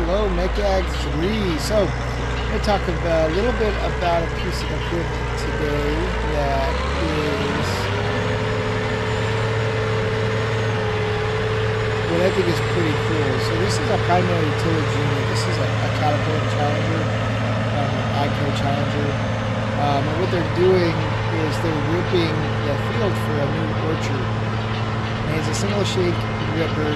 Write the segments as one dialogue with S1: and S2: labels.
S1: Hello, MEAG 3. So, I'm going to talk a little bit about a piece of equipment today that is what I think is pretty cool. So this is a primary tillage unit. This is a Caterpillar Challenger, MEAG Challenger. And what they're doing is they're ripping the field for a new orchard. And it's a single shake ripper.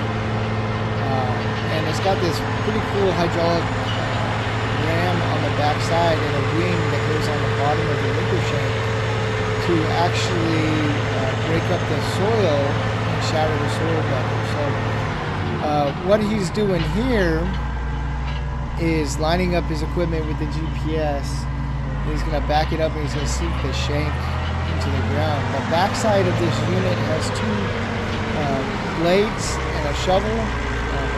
S1: And it's got this pretty cool hydraulic ram on the back side and a wing that goes on the bottom of the ripper shank to actually break up the soil and shatter the soil better. So what he's doing here is lining up his equipment with the GPS. And he's going to back it up and he's going to sink the shank into the ground. The back side of this unit has two blades and a shovel.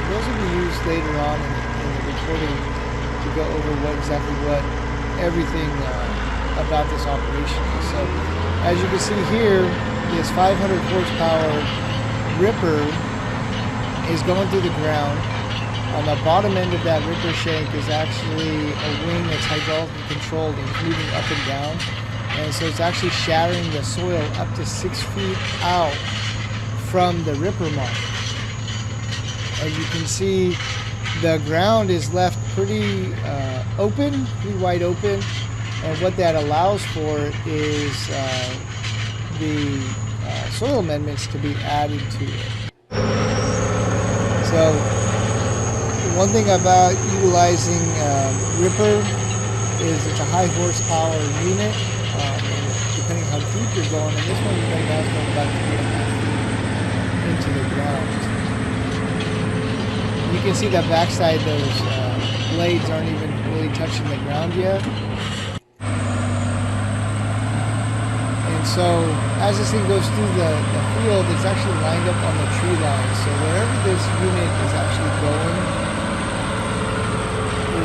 S1: Those will be used later on in the recording to go over exactly what everything about this operation is. So, as you can see here, this 500 horsepower ripper is going through the ground. On the bottom end of that ripper shank is actually a wing that's hydraulically controlled and moving up and down. And so it's actually shattering the soil up to 6 feet out from the ripper mark. As you can see, the ground is left pretty open, pretty wide open, and what that allows for is the soil amendments to be added to it. So, one thing about utilizing ripper is it's a high horsepower unit, and depending how deep you're going, and this one right now is going about 3.5 feet into the ground. You can see the backside, those blades aren't even really touching the ground yet. And so, as this thing goes through the field, it's actually lined up on the tree line. So wherever this unit is actually going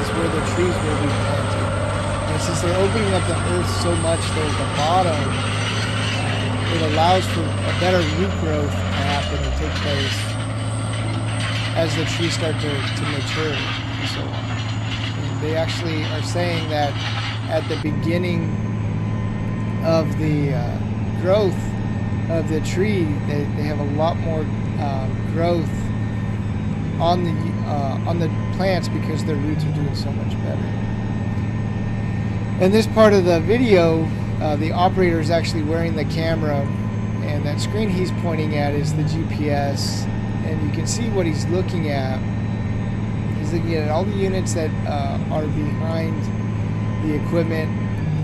S1: is where the trees will be planted. And since they're opening up the earth so much there at the bottom, it allows for a better root growth to happen and take place as the trees start to mature and so on. And they actually are saying that at the beginning of the growth of the tree, they have a lot more growth on the plants because their roots are doing so much better. In this part of the video, the operator is actually wearing the camera, and that screen he's pointing at is the GPS. And you can see what he's looking at. He's looking at all the units that are behind the equipment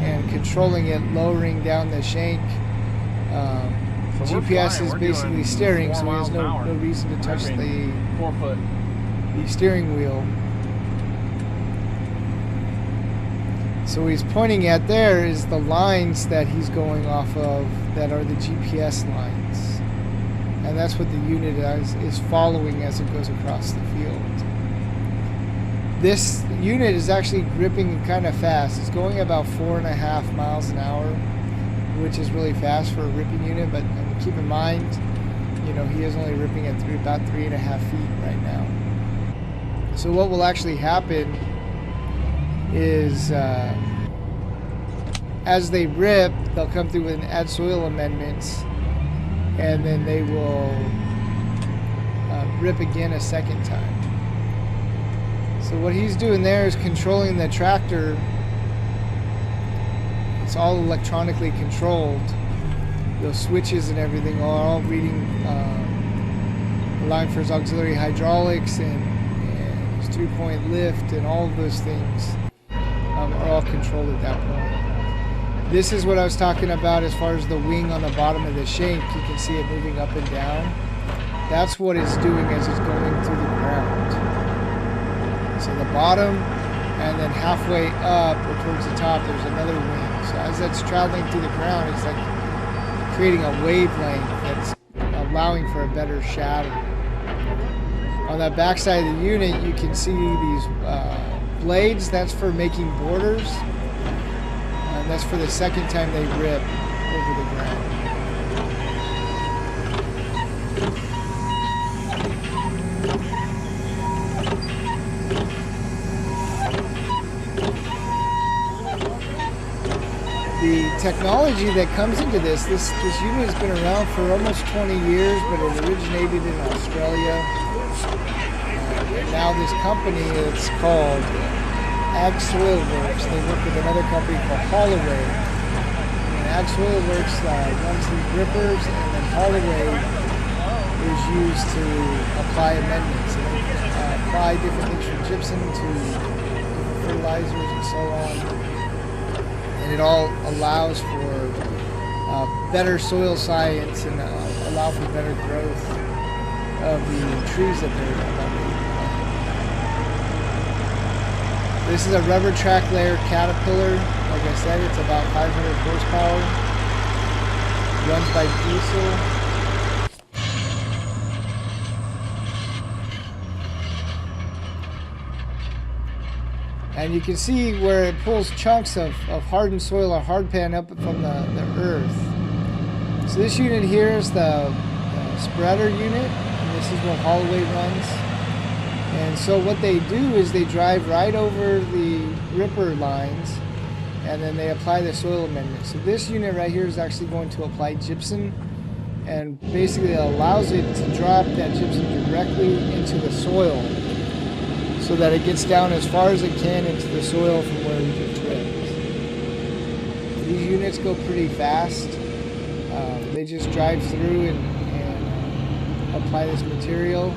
S1: and controlling it, lowering down the shank. So GPS is basically steering, so he has no reason to touch the steering wheel. So he's pointing at there is the lines that he's going off of that are the GPS lines. And that's what the unit is following as it goes across the field. This unit is actually gripping kind of fast. It's going about 4.5 miles an hour, which is really fast for a ripping unit. But keep in mind, you know, he is only ripping at about 3.5 feet right now. So what will actually happen is as they rip, they'll come through and add soil amendments. And then they will rip again a second time. So what he's doing there is controlling the tractor. It's all electronically controlled. Those switches and everything are all reading, allowing for his auxiliary hydraulics and his 3-point lift, and all of those things are all controlled at that point. This is what I was talking about as far as the wing on the bottom of the shank. You can see it moving up and down. That's what it's doing as it's going through the ground. So the bottom, and then halfway up or towards the top, there's another wing. So as that's traveling through the ground, it's like creating a wavelength that's allowing for a better shatter. On the back side of the unit, you can see these blades. That's for making borders. And that's for the second time they rip over the ground. technology that comes into this unit has been around for almost 20 years, but it originated in Australia. And now this company, it's called MEAG Soil Works. They work with another company called Holloway. And MEAG Soil Works runs these rippers, and then Holloway is used to apply amendments and apply different things from gypsum to different fertilizers and so on. And it all allows for better soil science and allow for better growth of the trees that they're planting. This is a rubber track layer Caterpillar. Like I said, it's about 500 horsepower. Runs by diesel. And you can see where it pulls chunks of hardened soil or hardpan up from the earth. So this unit here is the spreader unit, and this is what Holloway runs. And so what they do is they drive right over the ripper lines, and then they apply the soil amendment. So this unit right here is actually going to apply gypsum, and basically it allows it to drop that gypsum directly into the soil, so that it gets down as far as it can into the soil from where we just ripped. These units go pretty fast. They just drive through and apply this material.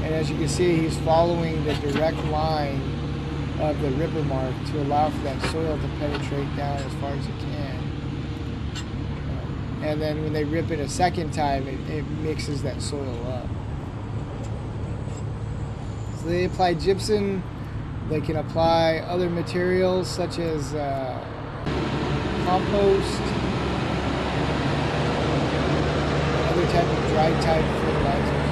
S1: And as you can see, he's following the direct line of the ripper mark to allow for that soil to penetrate down as far as it can. And then when they rip it a second time, it mixes that soil up. So they apply gypsum. They can apply other materials such as compost, other type of dry type fertilizers.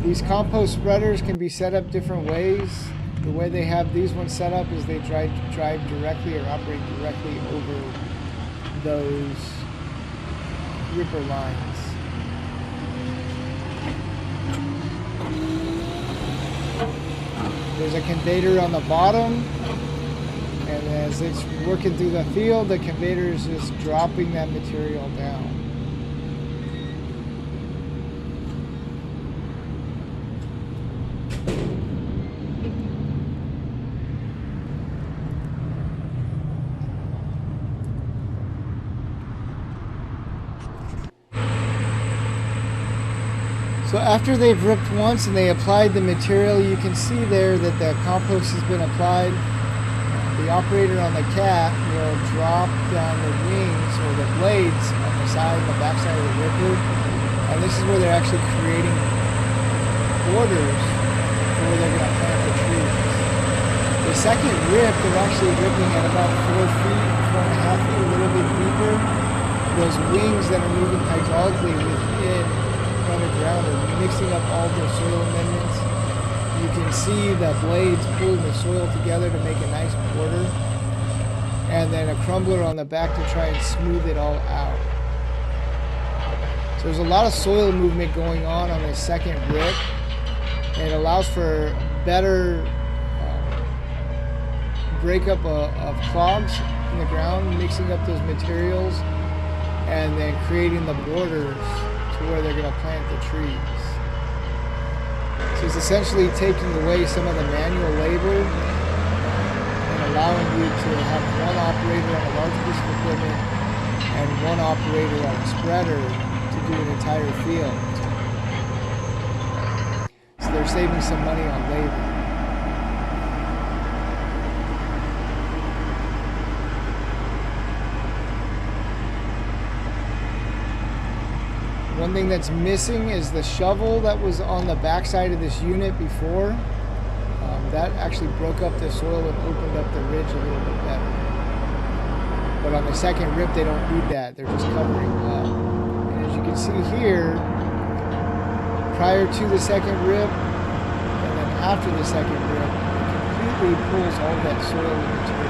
S1: These compost spreaders can be set up different ways. The way they have these ones set up is they drive directly or operate directly over those ripper lines. There's a conveyor on the bottom, and as it's working through the field, the conveyor is just dropping that material down. So after they've ripped once and they applied the material, you can see there that the compost has been applied. The operator on the cat will drop down the wings or the blades on the back side of the ripper. And this is where they're actually creating borders for where they're going to plant the trees. The second rip, they're actually ripping at about 4 feet, 4.5 feet, a little bit deeper. Those wings that are moving hydraulically within underground are mixing up all the soil amendments. You can see the blades pulling the soil together to make a nice border, and then a crumbler on the back to try and smooth it all out. So there's a lot of soil movement going on the second rip, and it allows for better breakup of clogs in the ground, mixing up those materials, and then creating the borders where they're going to plant the trees. So it's essentially taking away some of the manual labor and allowing you to have one operator on a large piece of equipment and one operator on a spreader to do an entire field. So they're saving some money on labor. One thing that's missing is the shovel that was on the backside of this unit before. That actually broke up the soil and opened up the ridge a little bit better. But on the second rip, they don't need that. They're just covering up. And as you can see here, prior to the second rip, and then after the second rip, it completely pulls all that soil material